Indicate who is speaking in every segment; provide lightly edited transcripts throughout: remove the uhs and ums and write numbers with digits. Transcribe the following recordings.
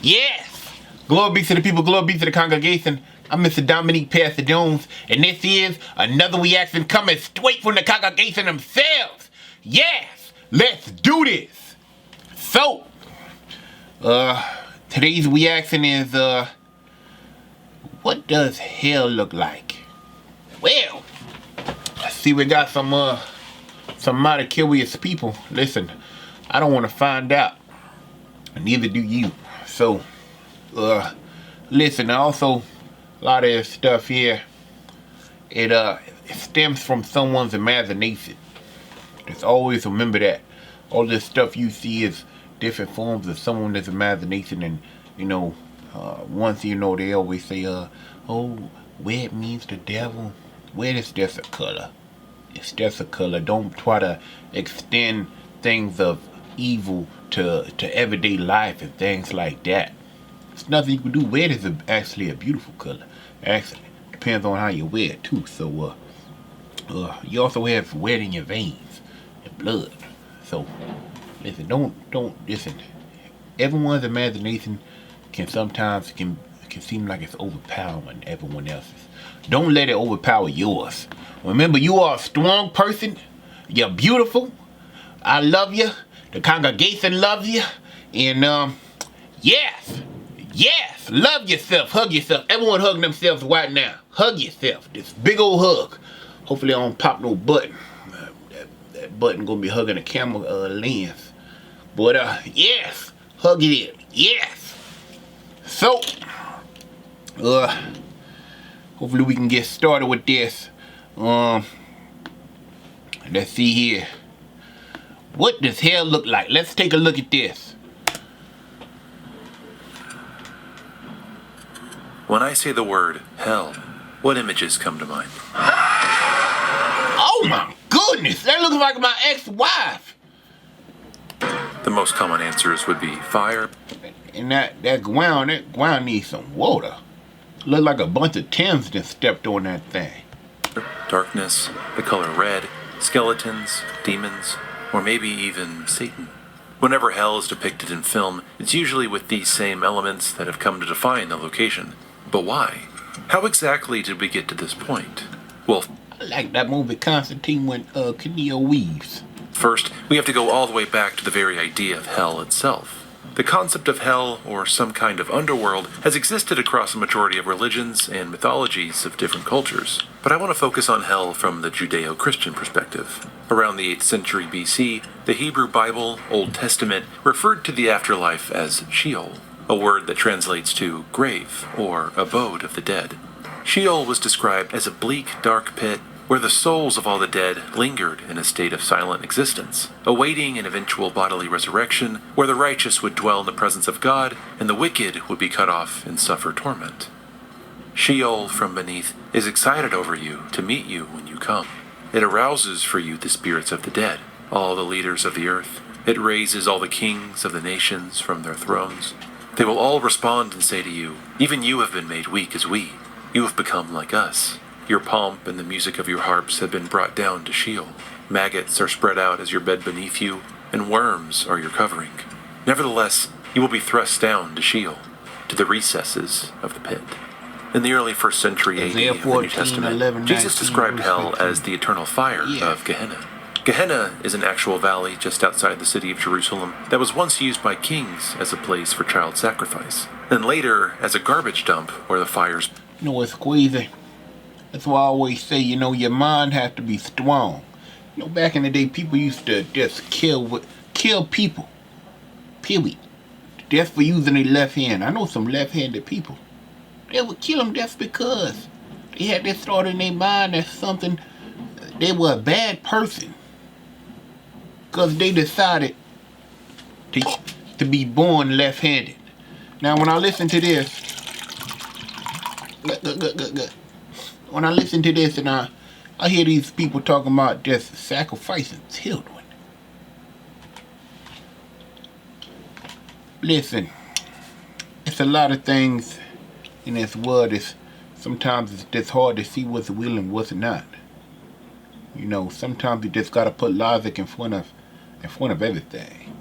Speaker 1: Yes! Glory be to the people, glory be to the congregation. I'm Mr. Dominique Pastordomjones, and this is another reaction coming straight from the congregation themselves. Yes! Let's do this! So, today's reaction is, what does hell look like? Well, I see we got some mighty curious people. Listen, I don't want to find out. Neither do you. So, listen, also, a lot of this stuff here, it stems from someone's imagination. Just always remember that. All this stuff you see is different forms of someone's imagination, and, you know, once you know, they always say, oh, red means the devil. Red is just a color. It's just a color. Don't try to extend things of evil to everyday life and things like that. There's nothing you can do. Red is actually a beautiful color. Actually, depends on how you wear it too. So, you also have red in your veins and blood. So, listen, don't listen. Everyone's imagination can sometimes can seem like it's overpowering everyone else's. Don't let it overpower yours. Remember, you are a strong person. You're beautiful. I love you. The congregation loves you. And, yes, love yourself. Hug yourself. Everyone hug themselves right now. Hug yourself. This big old hug. Hopefully I don't pop no button. That button gonna be hugging the camera lens. But, yes, hug it in. Yes. So, hopefully we can get started with this. Let's see here. What does hell look like? Let's take a look at this.
Speaker 2: When I say the word hell, what images come to mind?
Speaker 1: Oh my goodness, that looks like my ex-wife.
Speaker 2: The most common answers would be fire.
Speaker 1: And that ground needs some water. Look like a bunch of Tims that stepped on that thing.
Speaker 2: Darkness, the color red, skeletons, demons, or maybe even Satan. Whenever hell is depicted in film, it's usually with these same elements that have come to define the location. But why? How exactly did we get to this point? Well,
Speaker 1: I like that movie Constantine when Keanu Reeves.
Speaker 2: First, we have to go all the way back to the very idea of hell itself. The concept of hell, or some kind of underworld, has existed across a majority of religions and mythologies of different cultures. But I want to focus on hell from the Judeo-Christian perspective. Around the 8th century BC, the Hebrew Bible, Old Testament, referred to the afterlife as Sheol, a word that translates to grave or abode of the dead. Sheol was described as a bleak, dark pit where the souls of all the dead lingered in a state of silent existence, awaiting an eventual bodily resurrection, where the righteous would dwell in the presence of God, and the wicked would be cut off and suffer torment. Sheol from beneath is excited over you to meet you when you come. It arouses for you the spirits of the dead, all the leaders of the earth. It raises all the kings of the nations from their thrones. They will all respond and say to you, "Even you have been made weak as we. You have become like us. Your pomp and the music of your harps have been brought down to Sheol. Maggots are spread out as your bed beneath you, and worms are your covering. Nevertheless, you will be thrust down to Sheol, to the recesses of the pit." In the early 1st century AD of the New Testament, Jesus described hell as the eternal fire of Gehenna. Gehenna is an actual valley just outside the city of Jerusalem that was once used by kings as a place for child sacrifice, and later as a garbage dump where the fires...
Speaker 1: You know, it's crazy. That's why I always say, you know, your mind has to be strong. You know, back in the day, people used to just kill people. Period. Just for using their left hand. I know some left-handed people. They would kill them just because they had this thought in their mind that something, they were a bad person. Because they decided to be born left-handed. Now, when I listen to this, when I listen to this and I hear these people talking about just sacrificing children. Listen, it's a lot of things in this world. Sometimes it's just hard to see what's real and what's not. You know, sometimes you just gotta put logic in front of everything.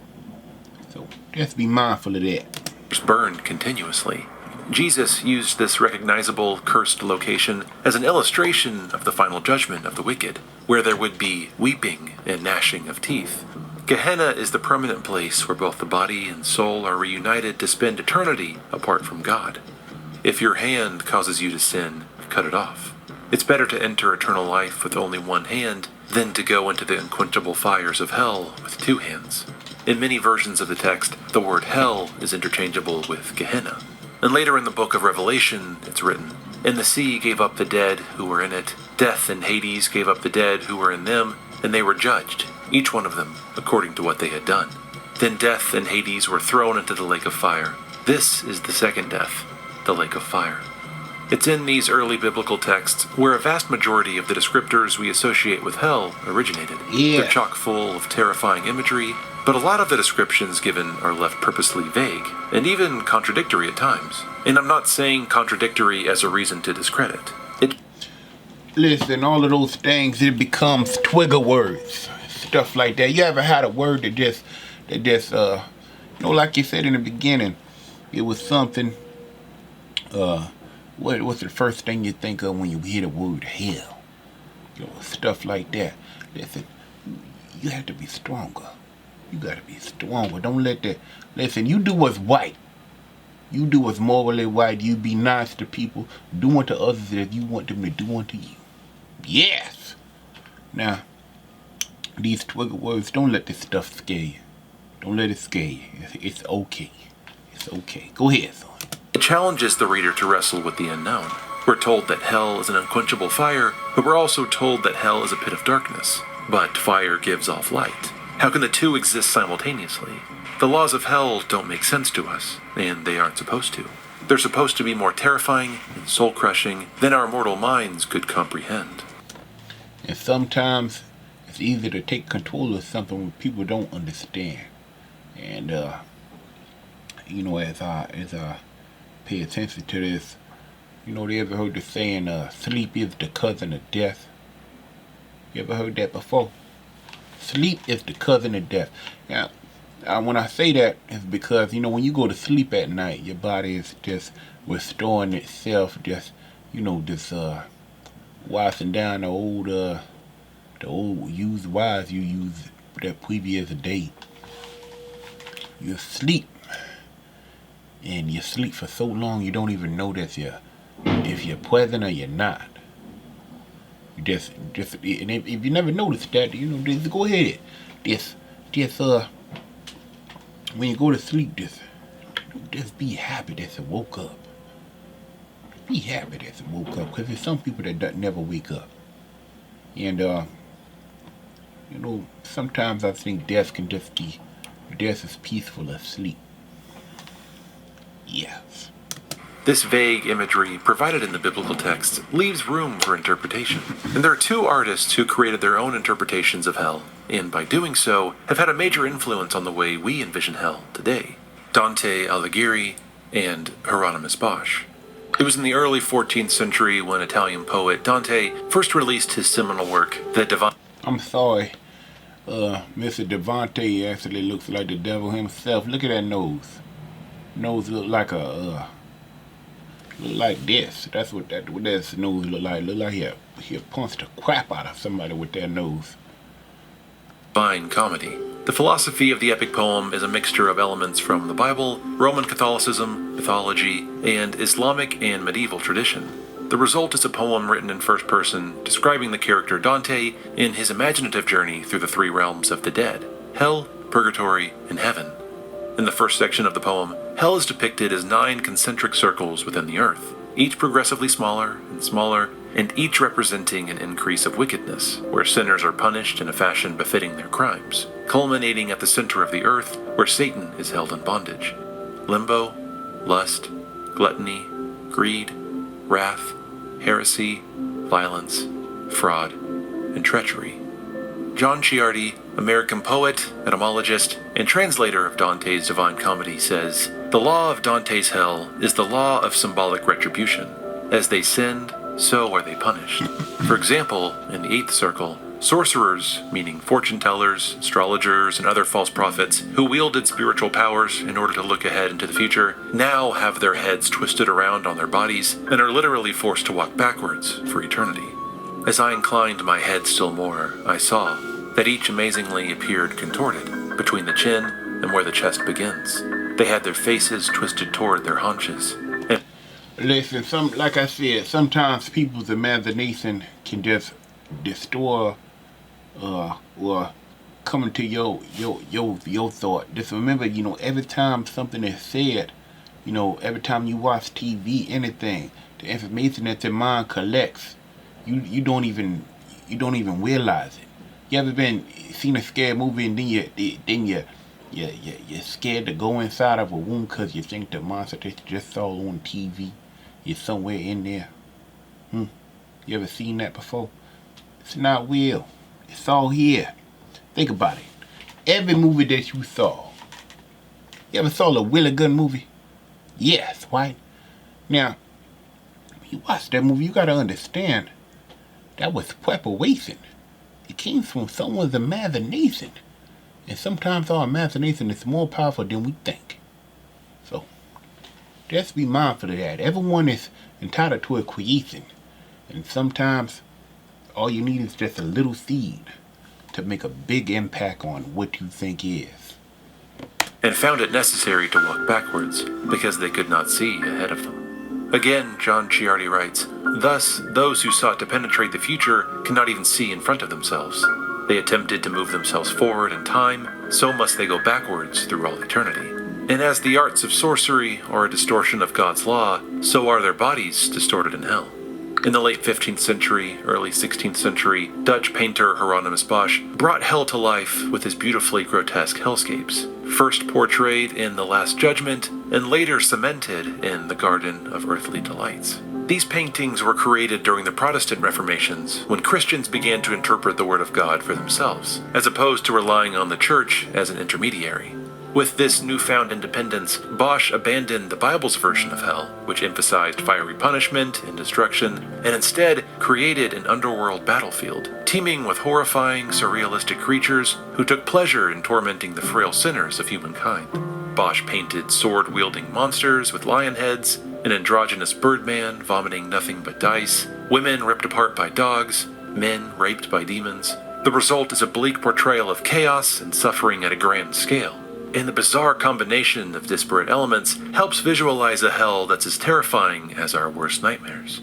Speaker 1: So just be mindful of that.
Speaker 2: burned continuously. Jesus used this recognizable cursed location as an illustration of the final judgment of the wicked, where there would be weeping and gnashing of teeth. Gehenna is the permanent place where both the body and soul are reunited to spend eternity apart from God. If your hand causes you to sin, cut it off. It's better to enter eternal life with only one hand than to go into the unquenchable fires of hell with two hands. In many versions of the text, the word hell is interchangeable with Gehenna. And later in the book of Revelation, it's written, "And the sea gave up the dead who were in it. Death and Hades gave up the dead who were in them, and they were judged, each one of them, according to what they had done. Then death and Hades were thrown into the lake of fire. This is the second death, the lake of fire." It's in these early biblical texts where a vast majority of the descriptors we associate with hell originated.
Speaker 1: Yeah.
Speaker 2: They're chock full of terrifying imagery, but a lot of the descriptions given are left purposely vague, and even contradictory at times. And I'm not saying contradictory as a reason to discredit.
Speaker 1: Listen, all of those things, it becomes twigger words, stuff like that. You ever had a word that just, like you said in the beginning, it was something, what's the first thing you think of when you hear the word hell? Stuff like that. Listen, you have to be stronger. You gotta be stronger. Don't let that, listen, you do what's right. You do what's morally right. You be nice to people. Do unto others as you want them to do unto you. Yes! Now, these twigger words, don't let this stuff scare you. Don't let it scare you. It's okay. It's okay. Go ahead, son.
Speaker 2: It challenges the reader to wrestle with the unknown. We're told that hell is an unquenchable fire, but we're also told that hell is a pit of darkness. But fire gives off light. How can the two exist simultaneously? The laws of hell don't make sense to us, and they aren't supposed to. They're supposed to be more terrifying and soul-crushing than our mortal minds could comprehend.
Speaker 1: And sometimes it's easy to take control of something when people don't understand. And as I pay attention to this, they ever heard the saying, sleep is the cousin of death? You ever heard that before? Sleep is the cousin of death. Now, when I say that, it's because, when you go to sleep at night, your body is just restoring itself, just washing down the old used wires you used that previous day. You sleep, and you sleep for so long you don't even know that if you're present or you're not. You just and if you never noticed that, just go ahead. When you go to sleep, just be happy that you woke up. Be happy that you woke up, because there's some people that never wake up. And sometimes I think death is peaceful as sleep. Yes.
Speaker 2: This vague imagery provided in the biblical texts leaves room for interpretation. And there are two artists who created their own interpretations of hell, and by doing so, have had a major influence on the way we envision hell today. Dante Alighieri and Hieronymus Bosch. It was in the early 14th century when Italian poet Dante first released his seminal work, The Divine...
Speaker 1: I'm sorry, Mr. Devante actually looks like the devil himself. Look at that nose. Nose look like look like this. That's what that nose look like. Look like he punched the crap out of somebody with that nose.
Speaker 2: Divine Comedy. The philosophy of the epic poem is a mixture of elements from the Bible, Roman Catholicism, mythology, and Islamic and medieval tradition. The result is a poem written in first person describing the character Dante in his imaginative journey through the three realms of the dead: hell, purgatory, and heaven. In the first section of the poem, hell is depicted as 9 concentric circles within the earth, each progressively smaller and smaller, and each representing an increase of wickedness, where sinners are punished in a fashion befitting their crimes, culminating at the center of the earth, where Satan is held in bondage. Limbo, lust, gluttony, greed, wrath, heresy, violence, fraud, and treachery. John Ciardi, American poet, etymologist, and translator of Dante's Divine Comedy, says, "The law of Dante's hell is the law of symbolic retribution. As they sinned, so are they punished. For example, in the 8th circle, Sorcerers, meaning fortune tellers, astrologers, and other false prophets who wielded spiritual powers in order to look ahead into the future, now have their heads twisted around on their bodies and are literally forced to walk backwards for eternity. As I inclined my head still more, I saw that each amazingly appeared contorted between the chin and where the chest begins. They had their faces twisted toward their haunches.
Speaker 1: Listen, like I said, sometimes people's imagination can just destroy or come into your thought. Just remember, every time something is said, every time you watch TV, anything, the information that your mind collects, you don't even realize it. You ever seen a scary movie and then you're scared to go inside of a room because you think the monster that you just saw on TV is somewhere in there? You ever seen that before? It's not real. It's all here. Think about it. Every movie that you saw. You ever saw a really good movie? Yes, right? Now, when you watch that movie, you gotta understand that was preparation. It came from someone's imagination. And sometimes our imagination is more powerful than we think. So, just be mindful of that. Everyone is entitled to a creation. And sometimes all you need is just a little seed to make a big impact on what you think is.
Speaker 2: And found it necessary to walk backwards because they could not see ahead of them. Again, John Ciardi writes, "Thus, those who sought to penetrate the future cannot even see in front of themselves. They attempted to move themselves forward in time, so must they go backwards through all eternity. And as the arts of sorcery are a distortion of God's law, so are their bodies distorted in hell." In the late 15th century, early 16th century, Dutch painter Hieronymus Bosch brought hell to life with his beautifully grotesque hellscapes, first portrayed in The Last Judgment and later cemented in The Garden of Earthly Delights. These paintings were created during the Protestant Reformations, when Christians began to interpret the Word of God for themselves, as opposed to relying on the Church as an intermediary. With this newfound independence, Bosch abandoned the Bible's version of hell, which emphasized fiery punishment and destruction, and instead created an underworld battlefield, teeming with horrifying, surrealistic creatures who took pleasure in tormenting the frail sinners of humankind. Bosch painted sword-wielding monsters with lion heads, an androgynous birdman vomiting nothing but dice, women ripped apart by dogs, men raped by demons. The result is a bleak portrayal of chaos and suffering at a grand scale. And the bizarre combination of disparate elements helps visualize a hell that's as terrifying as our worst nightmares.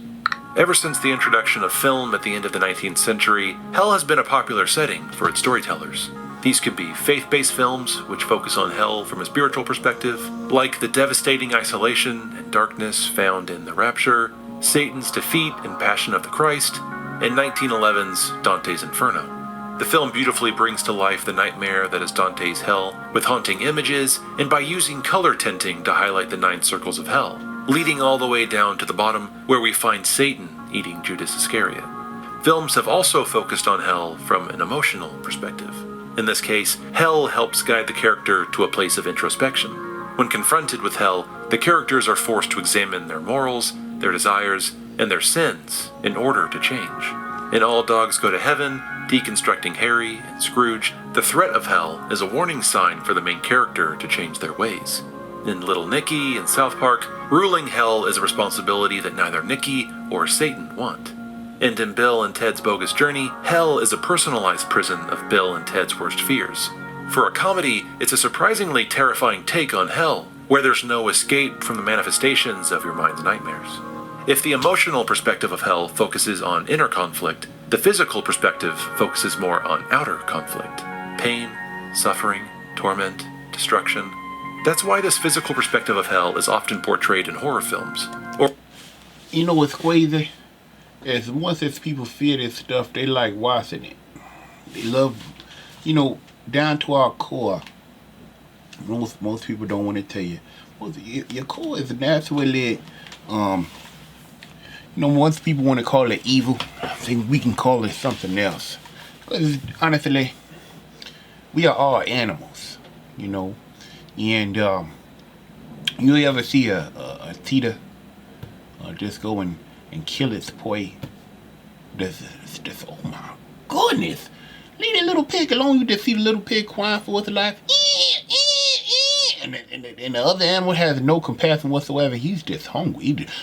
Speaker 2: Ever since the introduction of film at the end of the 19th century, hell has been a popular setting for its storytellers. These can be faith-based films, which focus on hell from a spiritual perspective, like the devastating isolation and darkness found in The Rapture, Satan's defeat and Passion of the Christ, and 1911's Dante's Inferno. The film beautifully brings to life the nightmare that is Dante's hell, with haunting images, and by using color tinting to highlight the 9 circles of hell, leading all the way down to the bottom where we find Satan eating Judas Iscariot. Films have also focused on hell from an emotional perspective. In this case, hell helps guide the character to a place of introspection. When confronted with hell, the characters are forced to examine their morals, their desires, and their sins in order to change. In All Dogs Go to Heaven, Deconstructing Harry, and Scrooge, the threat of hell is a warning sign for the main character to change their ways. In Little Nicky and South Park, ruling hell is a responsibility that neither Nicky or Satan want. And in Bill and Ted's Bogus Journey, hell is a personalized prison of Bill and Ted's worst fears. For a comedy, it's a surprisingly terrifying take on hell, where there's no escape from the manifestations of your mind's nightmares. If the emotional perspective of hell focuses on inner conflict, the physical perspective focuses more on outer conflict. Pain, suffering, torment, destruction. That's why this physical perspective of hell is often portrayed in horror films.
Speaker 1: You know what's crazy? As once as people fear this stuff, they like watching it. They love, down to our core. Most people don't want to tell you. Well, your core is naturally, once people want to call it evil, I think we can call it something else. Because honestly, we are all animals, and you ever see a cheetah just go and kill its prey? Just, oh my goodness. Leave that little pig alone. You just see the little pig crying for its life. And the other animal has no compassion whatsoever. He's just hungry. He just,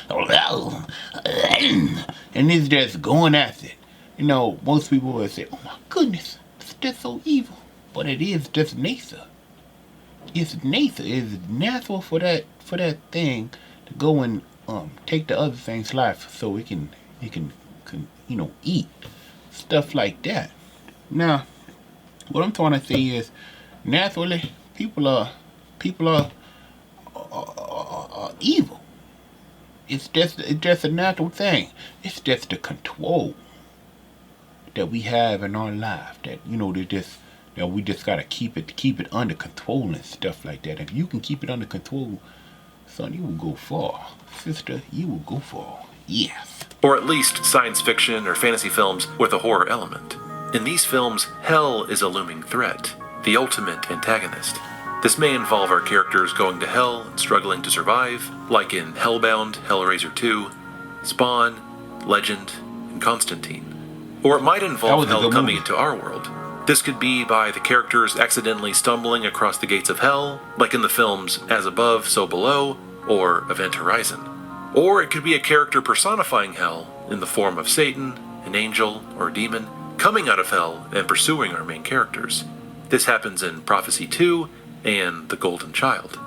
Speaker 1: and he's just going after it. You know, most people would say, oh my goodness, it's just so evil. But it is just nature. It's nature. It's natural for that thing to go and take the other thing's life so it can eat. Stuff like that. Now, what I'm trying to say is, naturally, people are evil. It's just a natural thing. It's just the control that we have in our life that that we just gotta keep it under control and stuff like that. If you can keep it under control, son, you will go far. Sister, you will go far. Yes.
Speaker 2: Or at least science fiction or fantasy films with a horror element. In these films, hell is a looming threat, the ultimate antagonist. This may involve our characters going to hell and struggling to survive, like in Hellbound, Hellraiser 2, Spawn, Legend, and Constantine. Or it might involve hell coming into our world. This could be by the characters accidentally stumbling across the gates of hell, like in the films As Above, So Below, or Event Horizon. Or it could be a character personifying hell in the form of Satan, an angel, or a demon, coming out of hell and pursuing our main characters. This happens in Prophecy 2 and The Golden Child.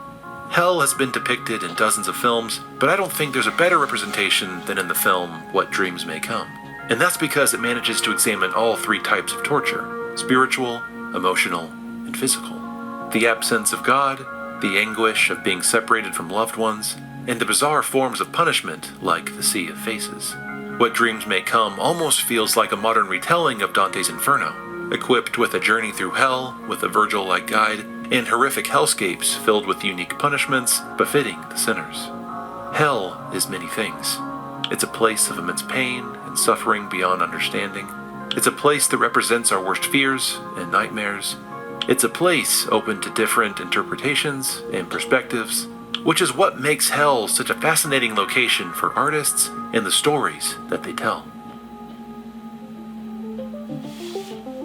Speaker 2: Hell has been depicted in dozens of films, but I don't think there's a better representation than in the film What Dreams May Come. And that's because it manages to examine all three types of torture: spiritual, emotional, and physical. The absence of God, the anguish of being separated from loved ones, and the bizarre forms of punishment like the Sea of Faces. What Dreams May Come almost feels like a modern retelling of Dante's Inferno, equipped with a journey through hell with a Virgil-like guide, and horrific hellscapes filled with unique punishments befitting the sinners. Hell is many things. It's a place of immense pain and suffering beyond understanding. It's a place that represents our worst fears and nightmares. It's a place open to different interpretations and perspectives, which is what makes hell such a fascinating location for artists and the stories that they tell.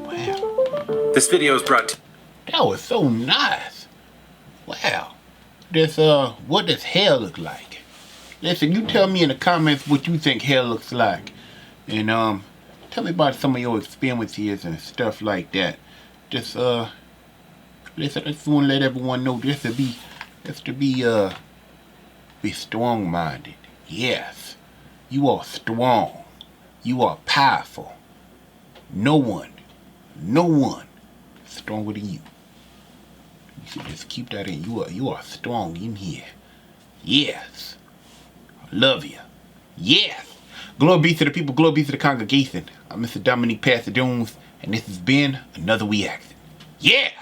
Speaker 1: Wow.
Speaker 2: This video is brought to
Speaker 1: That was so nice. Wow. What does hell look like? Listen, you tell me in the comments what you think hell looks like. And tell me about some of your experiences and stuff like that. Just listen, I just want to let everyone know just to be strong-minded. Yes. You are strong. You are powerful. No one is stronger than you. You should just keep that in. You are strong in here. Yes. I love you. Yes. Glory be to the people. Glory be to the congregation. I'm Mr. Dominique Pastordomjones, and this has been another reaction. Yes.